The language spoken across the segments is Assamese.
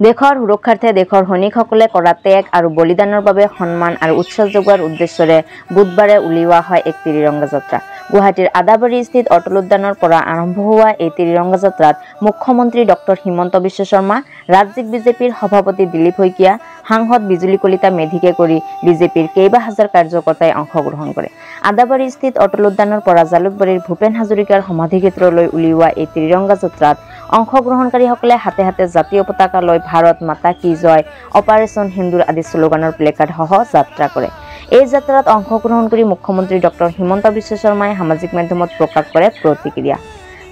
দেশৰ সুৰক্ষাৰ্থে দেশৰ সৈনিকসকলে কৰা ত্যাগ আৰু বলিদানৰ বাবে সন্মান আৰু উৎসাহ যোগোৱাৰ উদ্দেশ্যৰে বুধবাৰে উলিওৱা হয় এক ত্ৰিৰংগা যাত্ৰা। গুৱাহাটীৰ আদাবাৰীস্থিত অটল উদ্যানৰ পৰা আৰম্ভ হোৱা এই ত্ৰিৰংগা যাত্ৰাত মুখ্যমন্ত্ৰী ডক্টৰ হিমন্ত বিশ্ব শৰ্মা, ৰাজ্যিক বিজেপিৰ সভাপতি দিলীপ শইকীয়া, সাংসদ বিজুলী কলিতা মেধিকে কৰি বিজেপিৰ কেইবা হাজাৰ কাৰ্যকৰ্তাই অংশগ্ৰহণ কৰে। আদাবাৰীস্থিত অটল উদ্যানৰ পৰা জালুকবাৰীৰ ভূপেন হাজৰিকাৰ সমাধিক্ষেত্ৰলৈ উলিওৱা এই ত্ৰিৰংগা যাত্ৰাত অংশগ্ৰহণকাৰীসকলে হাতে হাতে জাতীয় পতাকা লৈ ভাৰত মাতা কি জয়, অপাৰেচন সিন্দুৰ আদি শ্লোগানৰ প্লেকাৰ্ডসহ যাত্ৰা কৰে। এই যাত্ৰাত অংশগ্ৰহণ কৰি মুখ্যমন্ত্ৰী ডক্টৰ হিমন্ত বিশ্ব শৰ্মাই সামাজিক মাধ্যমত প্ৰকাশ কৰে প্ৰতিক্ৰিয়া।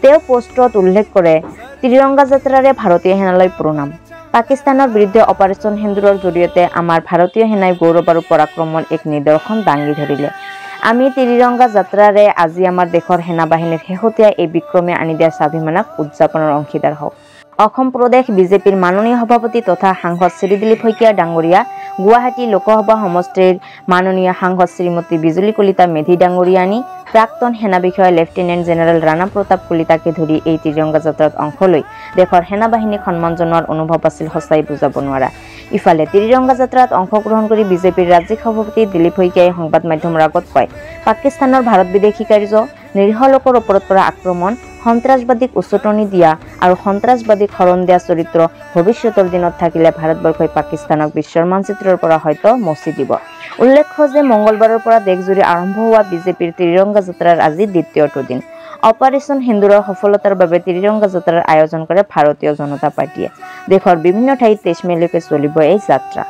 তেওঁ পোষ্টত উল্লেখ কৰে, ত্ৰিৰংগা যাত্ৰাৰে ভাৰতীয় সেনালৈ প্ৰণাম। পাকিস্তানৰ বিৰুদ্ধে অপাৰেচন সিন্দুৰৰ জৰিয়তে আমাৰ ভাৰতীয় সেনাই গৌৰৱ আৰু পৰাক্ৰমৰ এক নিদৰ্শন দাঙি ধৰিলে। আমি ত্ৰিৰংগা যাত্ৰাৰে আজি আমাৰ দেশৰ সেনা বাহিনীৰ শেহতীয়া এই বিক্ৰমে আনি দিয়া স্বাভিমানক উদযাপনৰ অংশীদাৰ হওক। অসম প্ৰদেশ বিজেপিৰ মাননীয় সভাপতি তথা সাংসদ শ্ৰী দিলীপ শইকীয়া ডাঙৰীয়া, গুৱাহাটী লোকসভা সমষ্টিৰ মাননীয় সাংসদ শ্ৰীমতী বিজুলী কলিতা মেধি ডাঙৰীয়ানী, প্ৰাক্তন সেনা বিষয়া লেফটেনেণ্ট জেনেৰেল ৰাণা প্ৰতাপ কলিতাকে ধৰি এই ত্ৰিৰংগা যাত্ৰাত অংশ লৈ দেশৰ সেনা বাহিনীক সন্মান জনোৱাৰ অনুভৱ আছিল সঁচাই বুজাব নোৱাৰা। ইফালে ত্ৰিৰংগা যাত্ৰাত অংশগ্ৰহণ কৰি বিজেপিৰ ৰাজ্যিক সভাপতি দিলীপ শইকীয়াই সংবাদ মাধ্যমৰ আগত কয়, পাকিস্তানৰ ভাৰত বিদেশী কাৰ্য, নিৰীহ লোকৰ ওপৰত কৰা আক্ৰমণ, সন্ত্ৰাসবাদীক উচতনি দিয়া আৰু সন্ত্ৰাসবাদীক শৰণ দিয়া চৰিত্ৰ ভৱিষ্যতৰ দিনত থাকিলে ভাৰতবৰ্ষই পাকিস্তানক বিশ্বৰ মানচিত্ৰৰ পৰা হয়তো মচি দিব। উল্লেখ্য যে মঙলবাৰৰ পৰা দেশজুৰি আৰম্ভ হোৱা বিজেপিৰ ত্ৰিৰংগা যাত্ৰাৰ আজি দ্বিতীয়টো দিন। অপাৰেচন সিন্দুৰৰ সফলতাৰ বাবে ত্ৰিৰংগা যাত্ৰাৰ আয়োজন কৰে ভাৰতীয় জনতা পাৰ্টীয়ে। দেশৰ বিভিন্ন ঠাইত 23 মেলৈকে চলিব এই যাত্ৰা।